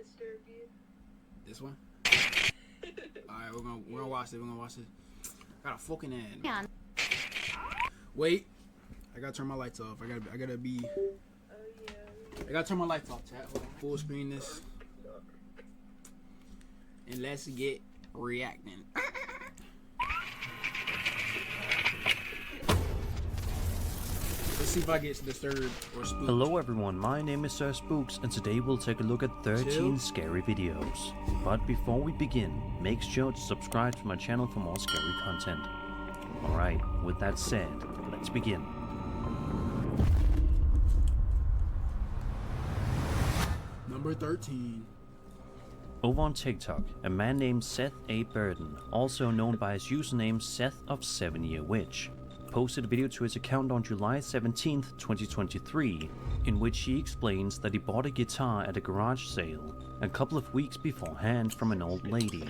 disturb you. This one? Alright, we're gonna watch it. We're gonna watch it. Got a fucking end. Yeah. Wait. I gotta turn my lights off. I gotta be. Oh yeah. I gotta turn my lights off, chat. Hold on. Full screen this. And let's get reacting. Let's see if I get disturbed or spooked. Hello everyone, my name is Sir Spooks and today we'll take a look at 13 Chill. scary videos. But before we begin, make sure to subscribe to my channel for more scary content. Alright, with that said, let's begin. Number 13. Over on TikTok, a man named Seth A. Burden, also known by his username Seth of 7 Year Witch, posted a video to his account on July 17th, 2023, in which he explains that he bought a guitar at a garage sale a couple of weeks beforehand from an old lady.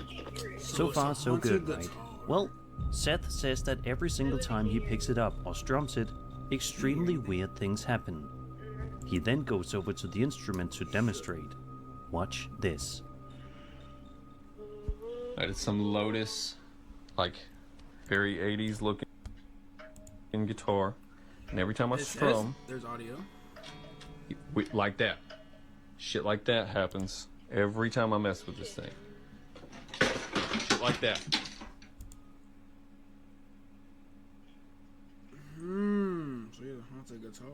So far so good, right? Well, Seth says that every single time he picks it up or strums it, extremely weird things happen. He then goes over to the instrument to demonstrate. Watch this. It's some Lotus, like very 80s looking guitar, and every time I strum, there's audio. like that, shit like that happens every time I mess with this thing. Shit like that. So you're the haunted guitar.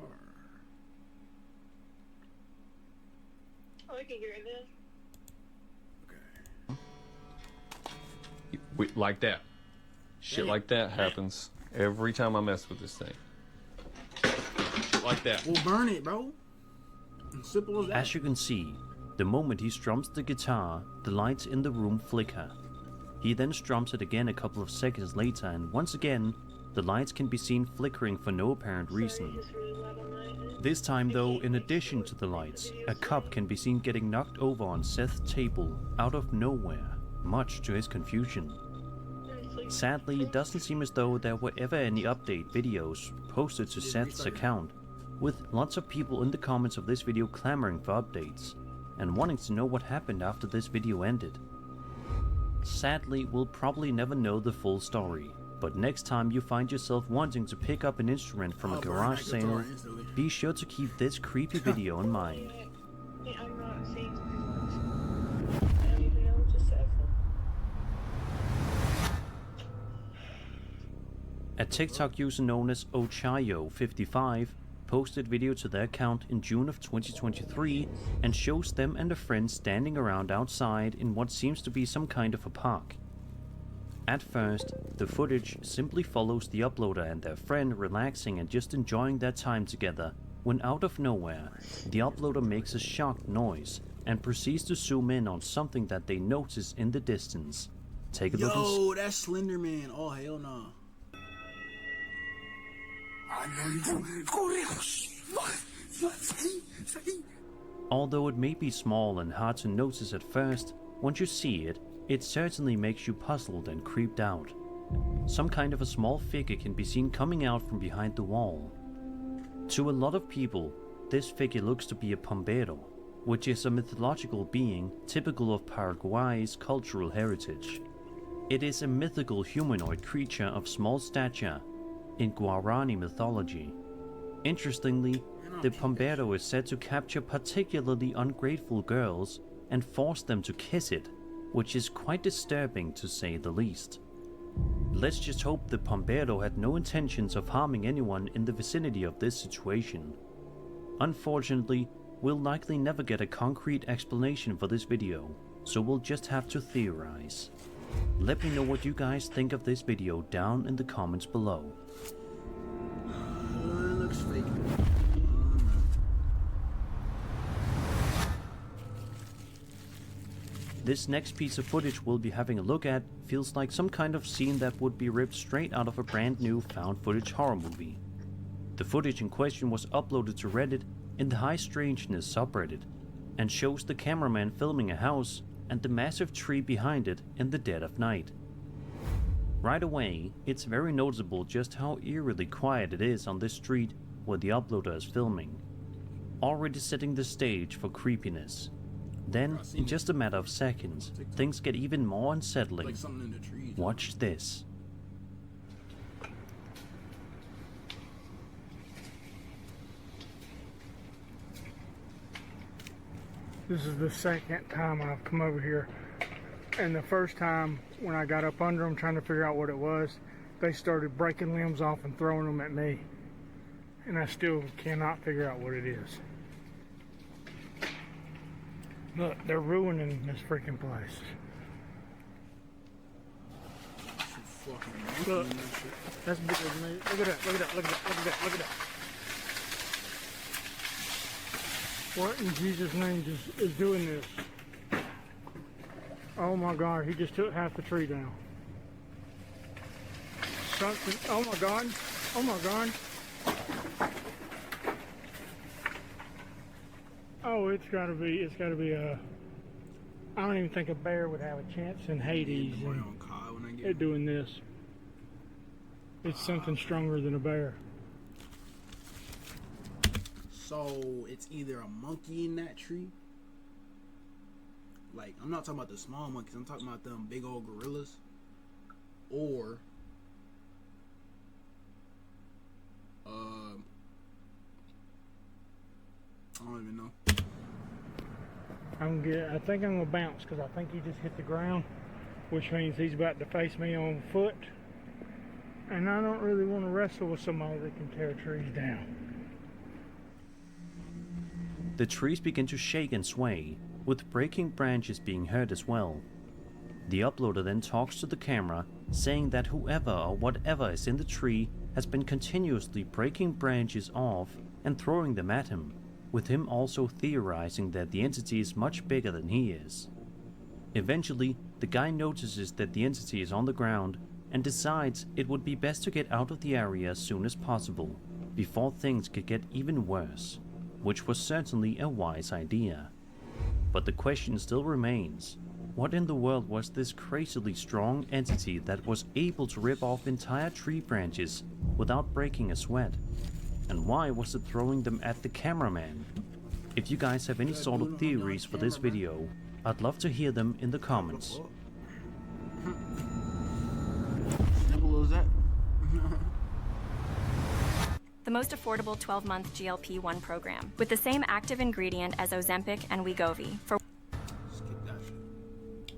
Oh, I can hear it now. Like that. Shit like that happens every time I mess with this thing. Shit like that. We'll burn it, bro. Simple as that. As you can see, the moment he strums the guitar, the lights in the room flicker. He then strums it again a couple of seconds later and once again, the lights can be seen flickering for no apparent reason. Sorry, it's really loud on my end. This time though, in addition to the lights, a cup can be seen getting knocked over on Seth's table out of nowhere, much to his confusion. Sadly, it doesn't seem as though there were ever any update videos posted to Seth's account, with lots of people in the comments of this video clamoring for updates, and wanting to know what happened after this video ended. Sadly, we'll probably never know the full story, but next time you find yourself wanting to pick up an instrument from a garage sale, be sure to keep this creepy video in mind. Yeah, I'm not seeing. I don't even know what just happened. A TikTok user known as Ochayo55 posted video to their account in June of 2023 and shows them and a friend standing around outside in what seems to be some kind of a park. At first, the footage simply follows the uploader and their friend relaxing and just enjoying their time together, when out of nowhere, the uploader makes a shocked noise and proceeds to zoom in on something that they notice in the distance. Take a look and Yo, that's Slender Man. Oh, hell no. Although it may be small and hard to notice at first, once you see it, it certainly makes you puzzled and creeped out. Some kind of a small figure can be seen coming out from behind the wall. To a lot of people, this figure looks to be a Pombero, which is a mythological being typical of Paraguay's cultural heritage. It is a mythical humanoid creature of small stature in Guarani mythology. Interestingly, the Pombero is said to capture particularly ungrateful girls and force them to kiss it, which is quite disturbing to say the least. Let's just hope the Pombero had no intentions of harming anyone in the vicinity of this situation. Unfortunately, we'll likely never get a concrete explanation for this video, so we'll just have to theorize. Let me know what you guys think of this video down in the comments below. It looks fake. This next piece of footage we'll be having a look at feels like some kind of scene that would be ripped straight out of a brand new found footage horror movie. The footage in question was uploaded to Reddit in the High Strangeness subreddit, and shows the cameraman filming a house and the massive tree behind it in the dead of night. Right away, it's very noticeable just how eerily quiet it is on this street where the uploader is filming, already setting the stage for creepiness. Then, in just a matter of seconds, things get even more unsettling. Like something in the trees. Watch this. This is the second time I've come over here, and the first time when I got up under them trying to figure out what it was, they started breaking limbs off and throwing them at me, and I still cannot figure out what it is. Look, they're ruining this freaking place. Some fucking monkey Look. in that shit. That's bigger than me. Look at that, look at that, look at that, look at that, look at that. What in Jesus' name is doing this? Oh my God, he just took half the tree down. Something, oh my God, oh my God. Oh, it's gotta be a, I don't even think a bear would have a chance in Hades Boy, on Kyle when I get at doing this. It's something stronger than a bear. So it's either a monkey in that tree. Like, I'm not talking about the small monkeys, I'm talking about them big old gorillas. Or I don't even know. I think I'm gonna bounce because I think he just hit the ground, which means he's about to face me on foot. And I don't really want to wrestle with somebody that can tear trees down. The trees begin to shake and sway, with breaking branches being heard as well. The uploader then talks to the camera, saying that whoever or whatever is in the tree has been continuously breaking branches off and throwing them at him, with him also theorizing that the entity is much bigger than he is. Eventually, the guy notices that the entity is on the ground and decides it would be best to get out of the area as soon as possible, before things could get even worse, which was certainly a wise idea. But the question still remains, what in the world was this crazily strong entity that was able to rip off entire tree branches without breaking a sweat? And why was it throwing them at the cameraman? If you guys have any sort of theories for this video, I'd love to hear them in the comments. Simple as that. The most affordable 12-month GLP-1 program with the same active ingredient as Ozempic and Wegovy for Skip that shit.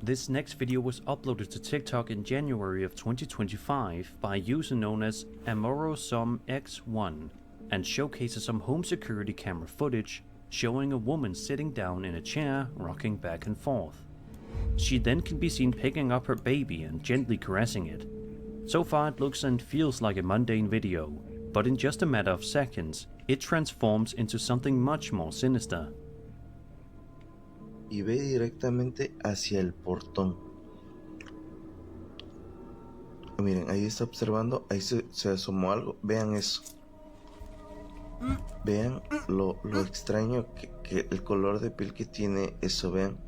This next video was uploaded to TikTok in January of 2025 by a user known as AmoroSomX1 and showcases some home security camera footage showing a woman sitting down in a chair rocking back and forth. She then can be seen picking up her baby and gently caressing it. So far it looks and feels like a mundane video, but in just a matter of seconds, it transforms into something much more sinister. Y ve directamente hacia el portón. Miren, ahí está observando, ahí se asomó algo. Vean eso. Vean lo extraño que el color de piel que tiene eso, vean.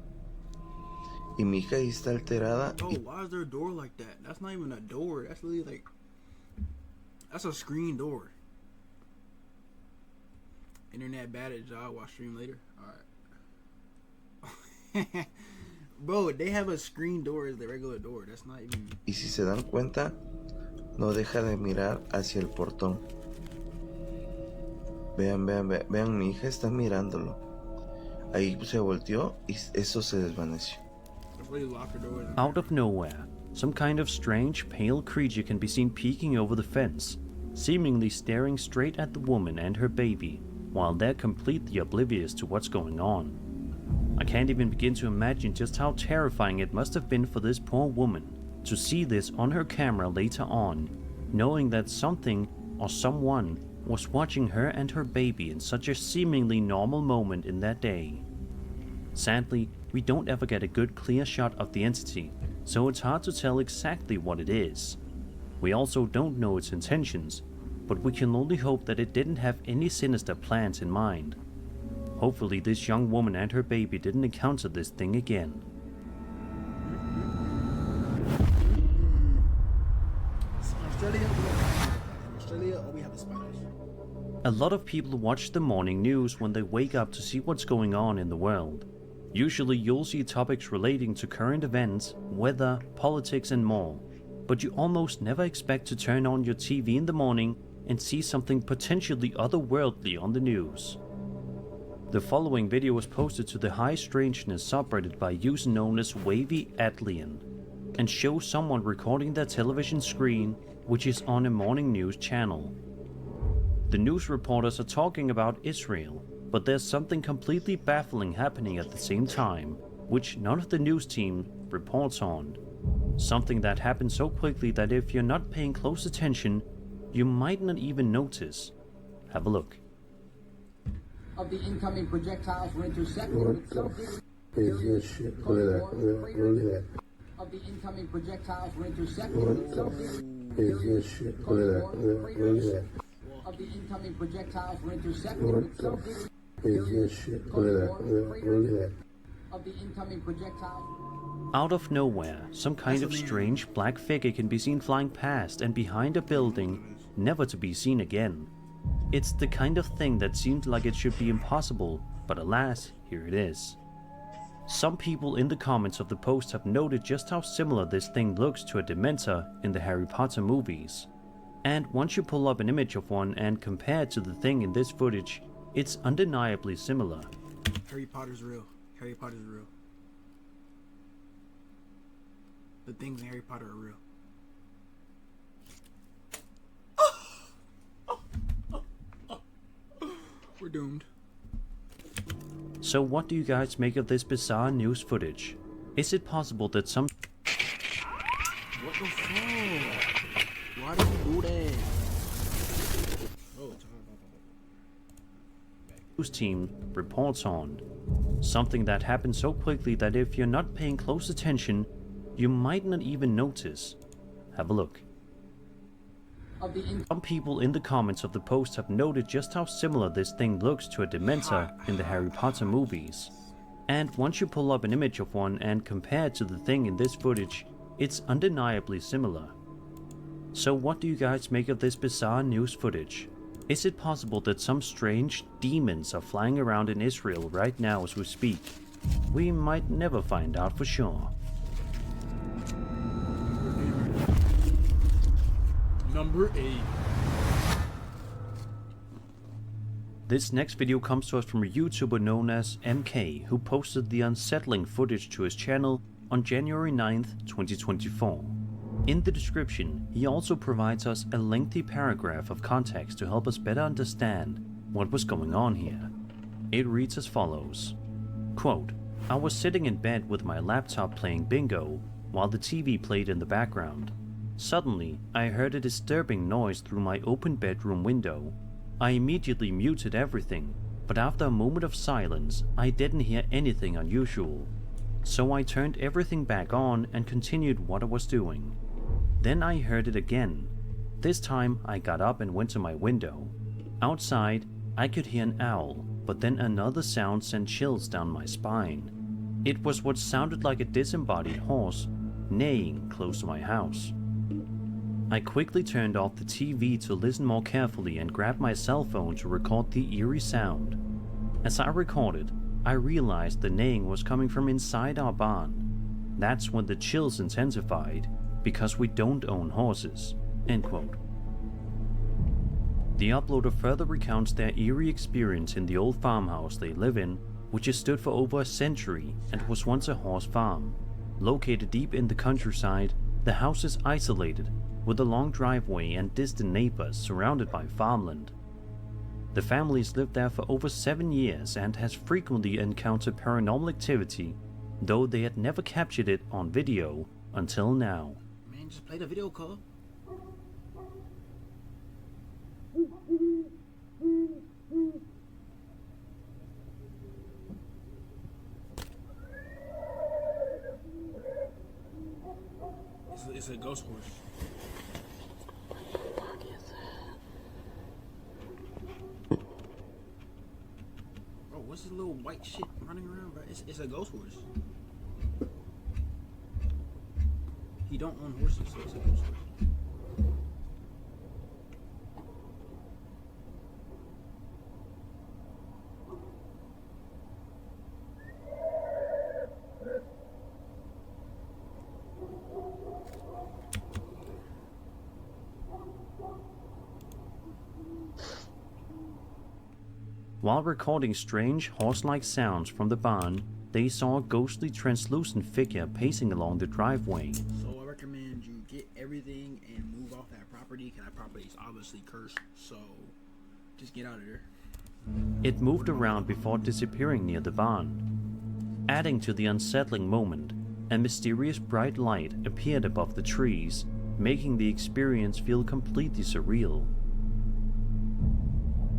Y mi hija ahí está alterada. Oh, why is there a door like that? That's not even a door. That's literally like, that's a screen door. Internet bad at job. Watch stream later. Alright. Bro, they have a screen door as the regular door. That's not even. Y si se dan cuenta, no deja de mirar hacia el portón. Vean, mi hija está mirándolo. Ahí se volteó y eso se desvaneció. Out of nowhere, some kind of strange, pale creature can be seen peeking over the fence, seemingly staring straight at the woman and her baby, while they're completely oblivious to what's going on. I can't even begin to imagine just how terrifying it must have been for this poor woman to see this on her camera later on, knowing that something or someone was watching her and her baby in such a seemingly normal moment in that day. Sadly, we don't ever get a good clear shot of the entity, so it's hard to tell exactly what it is. We also don't know its intentions, but we can only hope that it didn't have any sinister plans in mind. Hopefully this young woman and her baby didn't encounter this thing again. Australia, we have the spiders. A lot of people watch the morning news when they wake up to see what's going on in the world. Usually you'll see topics relating to current events, weather, politics and more, but you almost never expect to turn on your TV in the morning and see something potentially otherworldly on the news. The following video was posted to the High Strangeness subreddit by a user known as Wavy Atlian, and shows someone recording their television screen, which is on a morning news channel. The news reporters are talking about Israel, but there's something completely baffling happening at the same time, which none of the news team reports on. Something that happens so quickly that if you're not paying close attention, you might not even notice. Have a look. Of the incoming projectiles were intercepted. What the f*** is this shit? Look at that. Look at that. Of the incoming projectiles were intercepted. What the f*** is this shit? Look at that. Look at that. Of the incoming projectiles were intercepted. What the f*** is this shit? Look at that. Look at that. Of the incoming projectiles. Out of nowhere, some kind of strange black figure can be seen flying past and behind a building, never to be seen again. It's the kind of thing that seemed like it should be impossible, but alas, here it is. Some people in the comments of the post have noted just how similar this thing looks to a Dementor in the Harry Potter movies. And once you pull up an image of one and compare it to the thing in this footage, it's undeniably similar. Harry Potter's real. Harry Potter's real. The things in Harry Potter are real. We're doomed. So what do you guys make of this bizarre news footage? Is it possible that some What the fuck? Why did you do that? Oh, news team reports on? Something that happens so quickly that if you're not paying close attention, you might not even notice. Have a look. Some people in the comments of the post have noted just how similar this thing looks to a Dementor in the Harry Potter movies. And once you pull up an image of one and compare it to the thing in this footage, it's undeniably similar. So what do you guys make of this bizarre news footage? Is it possible that some strange demons are flying around in Israel right now as we speak? We might never find out for sure. Number 8. This next video comes to us from a YouTuber known as MK, who posted the unsettling footage to his channel on January 9th, 2024. In the description, he also provides us a lengthy paragraph of context to help us better understand what was going on here. It reads as follows. Quote, I was sitting in bed with my laptop playing bingo while the TV played in the background. Suddenly, I heard a disturbing noise through my open bedroom window. I immediately muted everything, but after a moment of silence, I didn't hear anything unusual. So I turned everything back on and continued what I was doing. Then I heard it again. This time, I got up and went to my window. Outside, I could hear an owl, but then another sound sent chills down my spine. It was what sounded like a disembodied horse, neighing close to my house. I quickly turned off the TV to listen more carefully and grabbed my cell phone to record the eerie sound. As I recorded, I realized the neighing was coming from inside our barn. That's when the chills intensified, because we don't own horses. End quote. The uploader further recounts their eerie experience in the old farmhouse they live in, which has stood for over a century and was once a horse farm. Located deep in the countryside, the house is isolated, with a long driveway and distant neighbors surrounded by farmland. The family's lived there for over 7 years and has frequently encountered paranormal activity, though they had never captured it on video until now. Man, just play the video call. It's a ghost horse. Bro, what's this little white shit running around, bro? It's a ghost horse. He don't own horses, so it's a ghost horse. While recording strange horse-like sounds from the barn, they saw a ghostly translucent figure pacing along the driveway. So I recommend you get everything and move off that property, because that property is obviously cursed. So just get out of there. It moved around before disappearing near the barn. Adding to the unsettling moment, a mysterious bright light appeared above the trees, making the experience feel completely surreal.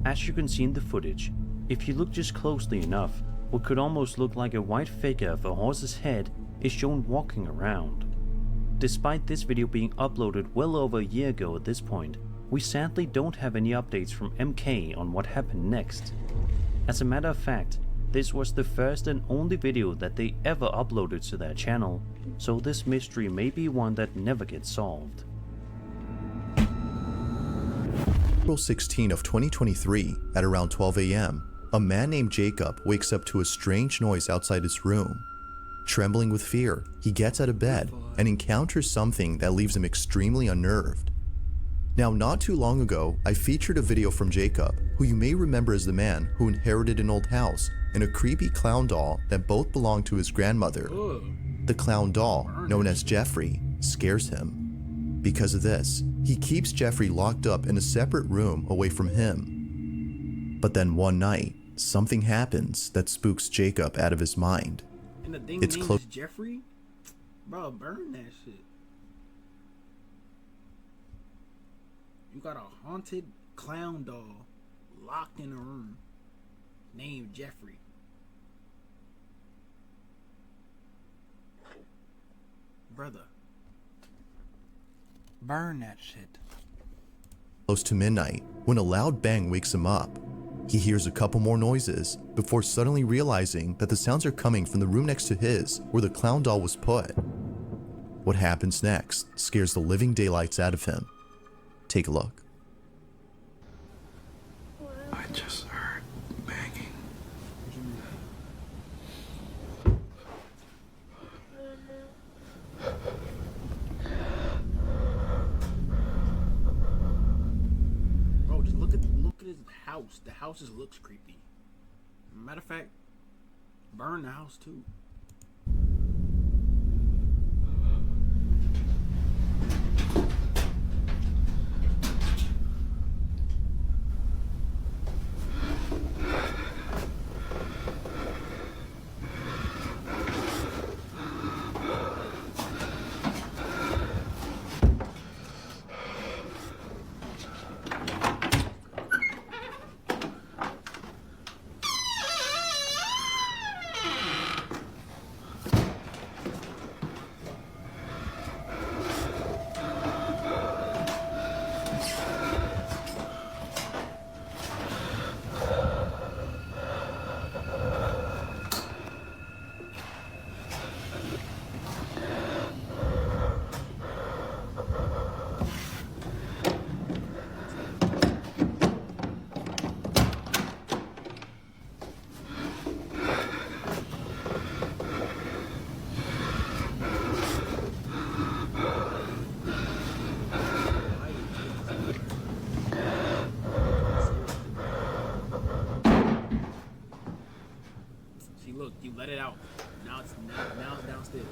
As you can see in the footage, if you look just closely enough, what could almost look like a white figure of a horse's head is shown walking around. Despite this video being uploaded well over a year ago at this point, we sadly don't have any updates from MK on what happened next. As a matter of fact, this was the first and only video that they ever uploaded to their channel, so this mystery may be one that never gets solved. April 16 of 2023, at around 12 a.m., a man named Jacob wakes up to a strange noise outside his room. Trembling with fear, he gets out of bed and encounters something that leaves him extremely unnerved. Now, not too long ago, I featured a video from Jacob, who you may remember as the man who inherited an old house and a creepy clown doll that both belonged to his grandmother. The clown doll, known as Jeffrey, scares him. Because of this, he keeps Jeffrey locked up in a separate room away from him. But then one night, something happens that spooks Jacob out of his mind. And the thing is Jeffrey? Bro, burn that shit. You got a haunted clown doll locked in a room named Jeffrey. Brother, burn that shit. Close to midnight, when a loud bang wakes him up. He hears a couple more noises before suddenly realizing that the sounds are coming from the room next to his where the clown doll was put. What happens next scares the living daylights out of him. Take a look. I just heard banging. Bro, just look at his house. The house just looks creepy. Matter of fact, burn the house too. Look, you let it out. Now it's downstairs.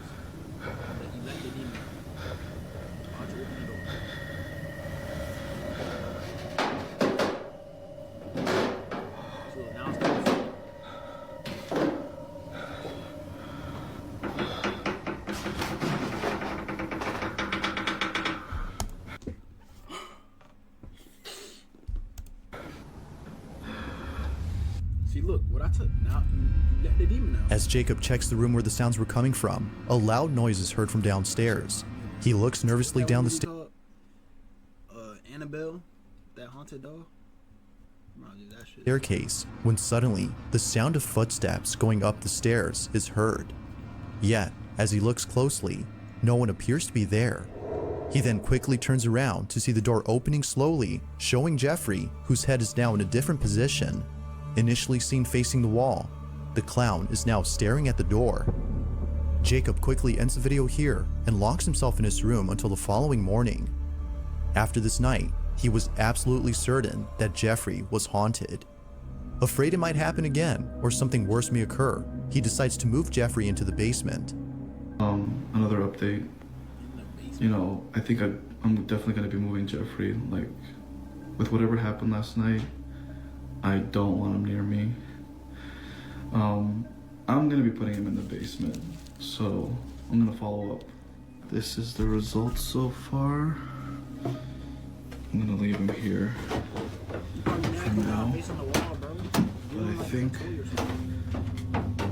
You let the demon out. Why'd you open the door? So now it's downstairs. See, look, what I took. Now you let the demon out. As Jacob checks the room where the sounds were coming from, a loud noise is heard from downstairs. He looks nervously down the stairs. Annabelle, that haunted dog. Staircase, when suddenly the sound of footsteps going up the stairs is heard. Yet, as he looks closely, no one appears to be there. He then quickly turns around to see the door opening slowly, showing Jeffrey, whose head is now in a different position. Initially seen facing the wall, the clown is now staring at the door. Jacob quickly ends the video here and locks himself in his room until the following morning. After this night, he was absolutely certain that Jeffrey was haunted. Afraid it might happen again or something worse may occur, he decides to move Jeffrey into the basement. Another update. You know, I think I'm definitely going to be moving Jeffrey. Like, with whatever happened last night, I don't want him near me. I'm going to be putting him in the basement, so I'm going to follow up. This is the results so far. I'm going to leave him here for now, but I think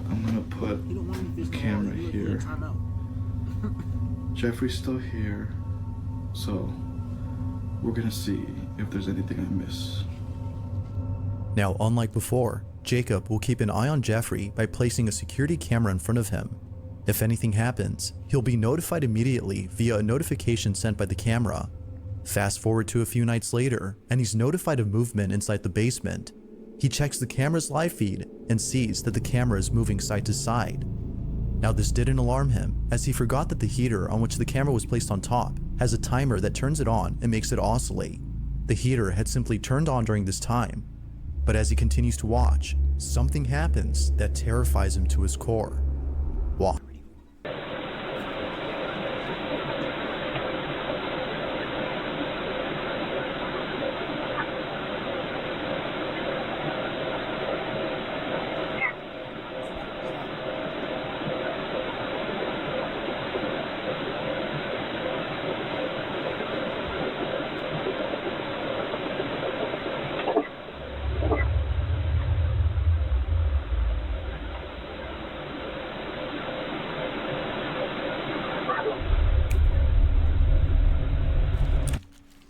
I'm going to put a camera here. Jeffrey's still here, so we're gonna see if there's anything I miss. Now, unlike before, Jacob will keep an eye on Jeffrey by placing a security camera in front of him. If anything happens, he'll be notified immediately via a notification sent by the camera. Fast forward to a few nights later, and he's notified of movement inside the basement. He checks the camera's live feed and sees that the camera is moving side to side. Now, this didn't alarm him, as he forgot that the heater on which the camera was placed on top has a timer that turns it on and makes it oscillate. The heater had simply turned on during this time. But as he continues to watch, something happens that terrifies him to his core. Watch.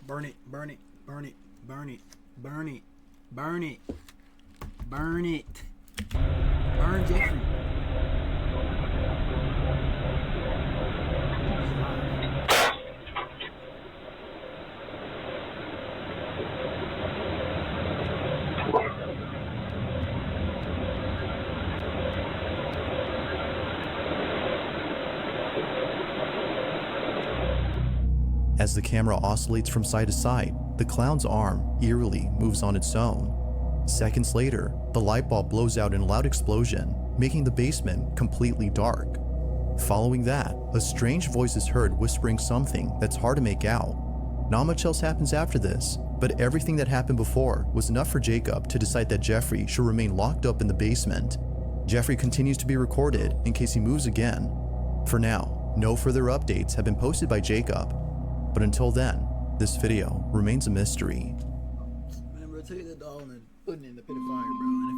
Burn it, burn it, burn it, burn it, burn it, burn it, burn it. Burn Jeffrey. As the camera oscillates from side to side, the clown's arm eerily moves on its own. Seconds later, the light bulb blows out in a loud explosion, making the basement completely dark. Following that, a strange voice is heard whispering something that's hard to make out. Not much else happens after this, but everything that happened before was enough for Jacob to decide that Jeffrey should remain locked up in the basement. Jeffrey continues to be recorded in case he moves again. For now, no further updates have been posted by Jacob, but until then, this video remains a mystery. Man, bro, take that dog and put it in the pit of fire, bro.